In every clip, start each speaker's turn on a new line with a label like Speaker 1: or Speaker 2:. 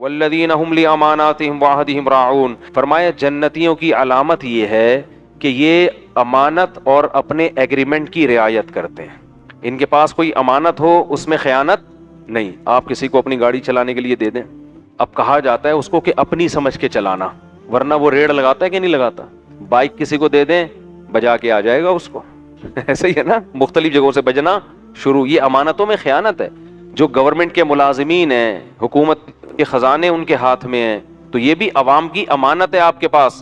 Speaker 1: والذین هم لاماناتهم وعہدهم راعون، فرمایا جنتیوں کی علامت یہ ہے کہ یہ امانت اور اپنے ایگریمنٹ کی رعایت کرتے ہیں. ان کے پاس کوئی امانت ہو اس میں خیانت نہیں. آپ کسی کو اپنی گاڑی چلانے کے لیے دے دیں، اب کہا جاتا ہے اس کو کہ اپنی سمجھ کے چلانا، ورنہ وہ ریڑ لگاتا ہے کہ نہیں لگاتا. بائک کسی کو دے دیں بجا کے آ جائے گا اس کو ایسے ہی ہے نا، مختلف جگہوں سے بجنا شروع. یہ امانتوں میں خیانت ہے. جو گورنمنٹ کے ملازمین ہیں، حکومت کے خزانے ان کے ہاتھ میں ہیں، تو یہ بھی عوام کی امانت ہے آپ کے پاس.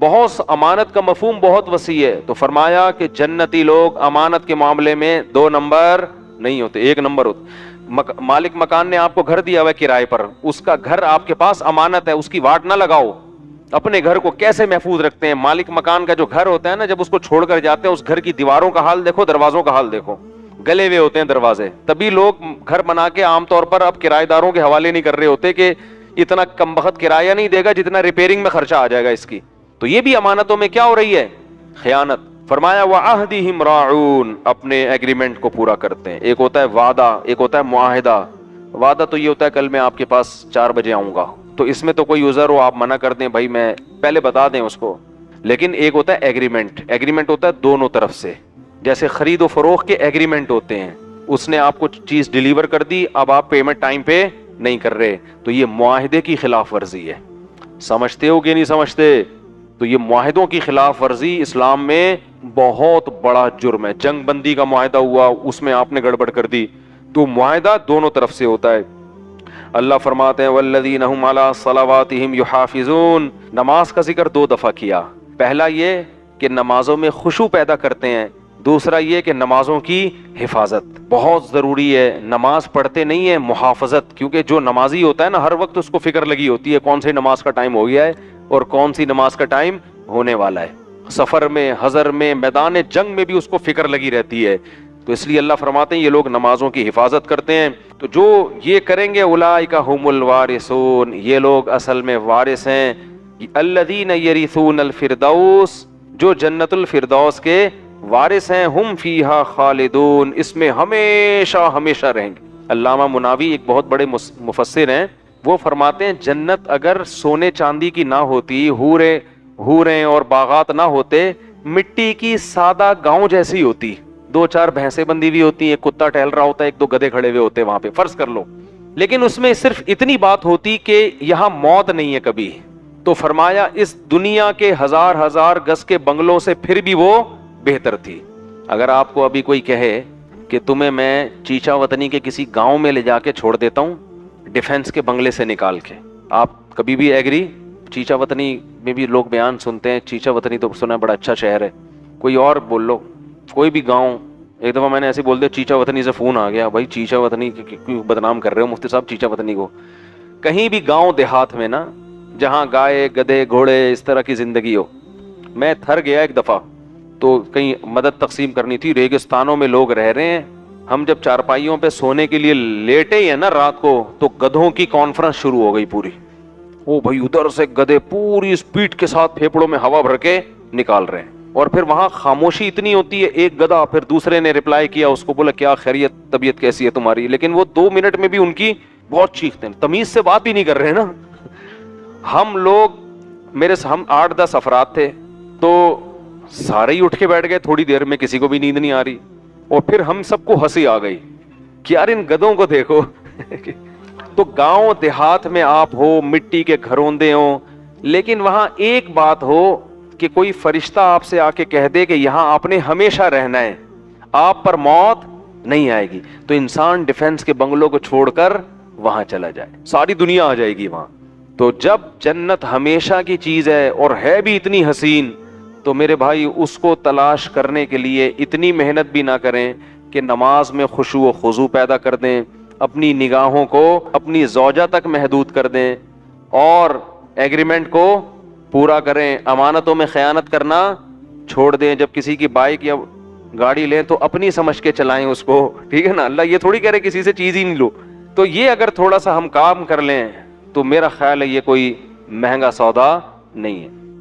Speaker 1: بہت امانت کا مفہوم بہت وسیع ہے. تو فرمایا کہ جنتی لوگ امانت کے معاملے میں 2 نمبر نہیں ہوتے، 1 نمبر ہوتے. مالک مکان نے آپ کو گھر دیا ہوا ہے کرائے پر، اس کا گھر آپ کے پاس امانت ہے، اس کی واٹ نہ لگاؤ. اپنے گھر کو کیسے محفوظ رکھتے ہیں. مالک مکان کا جو گھر ہوتا ہے نا، جب اس کو چھوڑ کر جاتے ہیں اس گھر کی دیواروں کا حال دیکھو، دروازوں کا حال دیکھو، گلے ہوئے ہوتے ہیں دروازے. تبھی لوگ گھر بنا کے عام طور پر اب کرایہ داروں کے حوالے نہیں کر رہے ہوتے کہ اتنا کم بخت کرایہ نہیں دے گا جتنا ریپیئرنگ میں خرچہ آ جائے گا اس کی. تو یہ بھی امانتوں میں کیا ہو رہی ہے؟ خیانت. فرمایا وعہدہم راعون، اپنے ایگریمنٹ کو پورا کرتے ہیں. ایک ہوتا ہے وعدہ، ایک ہوتا ہے معاہدہ. وعدہ تو یہ ہوتا ہے کل میں آپ کے پاس 4 بجے آؤں گا، تو اس میں تو کوئی عذر ہو آپ منع کر دیں، بھائی میں پہلے بتا دیں اس کو. لیکن ایک ہوتا ہے ایگریمنٹ. ایگریمنٹ ہوتا ہے دونوں طرف سے، جیسے خرید و فروخت کے ایگریمنٹ ہوتے ہیں. اس نے آپ کو چیز ڈیلیور کر دی، اب آپ پیمنٹ ٹائم پہ نہیں کر رہے، تو یہ معاہدے کی خلاف ورزی ہے. سمجھتے ہو کہ نہیں سمجھتے؟ تو یہ معاہدوں کی خلاف ورزی اسلام میں بہت بڑا جرم ہے. جنگ بندی کا معاہدہ ہوا، اس میں آپ نے گڑبڑ کر دی. تو معاہدہ دونوں طرف سے ہوتا ہے. اللہ فرماتے ہیں والذین هم علی صلواتہم یحافظون. نماز کا ذکر 2 دفعہ کیا. پہلا یہ کہ نمازوں میں خشوع پیدا کرتے ہیں، دوسرا یہ کہ نمازوں کی حفاظت بہت ضروری ہے. نماز پڑھتے نہیں ہیں، محافظت. کیونکہ جو نمازی ہوتا ہے نا، ہر وقت اس کو فکر لگی ہوتی ہے کون سی نماز کا ٹائم ہو گیا ہے اور کون سی نماز کا ٹائم ہونے والا ہے. سفر میں، حضر میں، میدان جنگ میں بھی اس کو فکر لگی رہتی ہے. تو اس لیے اللہ فرماتے ہیں یہ لوگ نمازوں کی حفاظت کرتے ہیں. تو جو یہ کریں گے اولئک هم الوارثون، یہ لوگ اصل میں وارث ہیں. الذین یرثون الفردوس، جو جنت الفردوس کے وارث ہیں. ہم فیہا خالدون، اس میں ہمیشہ ہمیشہ رہیں گے. علامہ مناوی ایک بہت بڑے مفسر ہیں، وہ فرماتے ہیں جنت اگر سونے چاندی کی نہ ہوتی، حوریں اور باغات نہ ہوتے، مٹی کی سادہ گاؤں جیسی ہوتی. 2-4 بھینسیں بندی ہوئی ہوتی ہیں، ایک کتا ٹہل رہا ہوتا ہے، 1-2 گدھے کھڑے ہوئے ہوتے ہیں وہاں پہ، فرض کر لو. لیکن اس میں صرف اتنی بات ہوتی کہ یہاں موت نہیں ہے کبھی. تو فرمایا اس دنیا کے ہزار گز کے بنگلوں سے پھر بھی وہ بہتر تھی. اگر آپ کو ابھی کوئی کہے کہ تمہیں میں چیچا وطنی کے کسی گاؤں میں لے جا کے چھوڑ دیتا ہوں ڈیفنس کے بنگلے سے نکال کے، آپ کبھی بھی ایگری؟ چیچا وطنی میں بھی لوگ بیان سنتے ہیں، چیچا وطنی تو سنا بڑا اچھا شہر ہے. کوئی اور بول لو، کوئی بھی گاؤں. ایک دفعہ میں نے ایسے بول دیا، چیچا وطنی سے فون آ گیا، بھائی چیچا وطنی کیوں بدنام کر رہے ہو مفتی صاحب چیچا وطنی کو؟ کہیں بھی گاؤں دیہات میں نا، جہاں گائے گدھے گھوڑے اس طرح کی زندگی ہو. میں تھر گیا ایک دفعہ، تو کہیں مدد تقسیم کرنی تھی، ریگستانوں میں لوگ رہ رہے ہیں. ہم جب چارپائیوں پہ سونے کے لیے لیٹے ہی ہیں نا رات کو، تو گدھوں کی کانفرنس شروع ہو گئی پوری. وہ بھائی ادھر سے گدھے پوری اسپیڈ کے ساتھ پھیپڑوں میں ہوا بھر کے نکال رہے ہیں. اور پھر وہاں خاموشی اتنی ہوتی ہے، ایک گدھا، پھر دوسرے نے ریپلائی کیا اس کو، بولا کیا خیریت، طبیعت کیسی ہے تمہاری؟ لیکن وہ 2 منٹ میں بھی ان کی بہت چیختے ہیں، تمیز سے بات بھی نہیں کر رہے نا. ہم لوگ ہم 8-10 افراد تھے، تو سارے ہی اٹھ کے بیٹھ گئے تھوڑی دیر میں، کسی کو بھی نیند نہیں آ رہی. اور پھر ہم سب کو ہنسی آ گئی کہ یار ان گدھوں کو دیکھو. تو گاؤں دیہات میں آپ ہو، مٹی کے گھروندے ہوں، لیکن وہاں ایک بات ہو کہ کوئی فرشتہ آپ سے آ کے کہہ دے کہ یہاں آپ نے ہمیشہ رہنا ہے، آپ پر موت نہیں آئے گی، تو انسان ڈیفنس کے بنگلوں کو چھوڑ کر وہاں چلا جائے، ساری دنیا آ جائے گی وہاں. تو جب جنت ہمیشہ کی چیز ہے اور ہے بھی اتنی حسین، تو میرے بھائی اس کو تلاش کرنے کے لیے اتنی محنت بھی نہ کریں کہ نماز میں خشوع و خضوع پیدا کر دیں، اپنی نگاہوں کو اپنی زوجہ تک محدود کر دیں، اور ایگریمنٹ کو پورا کریں، امانتوں میں خیانت کرنا چھوڑ دیں. جب کسی کی بائک یا گاڑی لیں تو اپنی سمجھ کے چلائیں اس کو، ٹھیک ہے نا. اللہ یہ تھوڑی کہہ رہے کسی سے چیز ہی نہیں لو. تو یہ اگر تھوڑا سا ہم کام کر لیں تو میرا خیال ہے یہ کوئی مہنگا سودا نہیں ہے.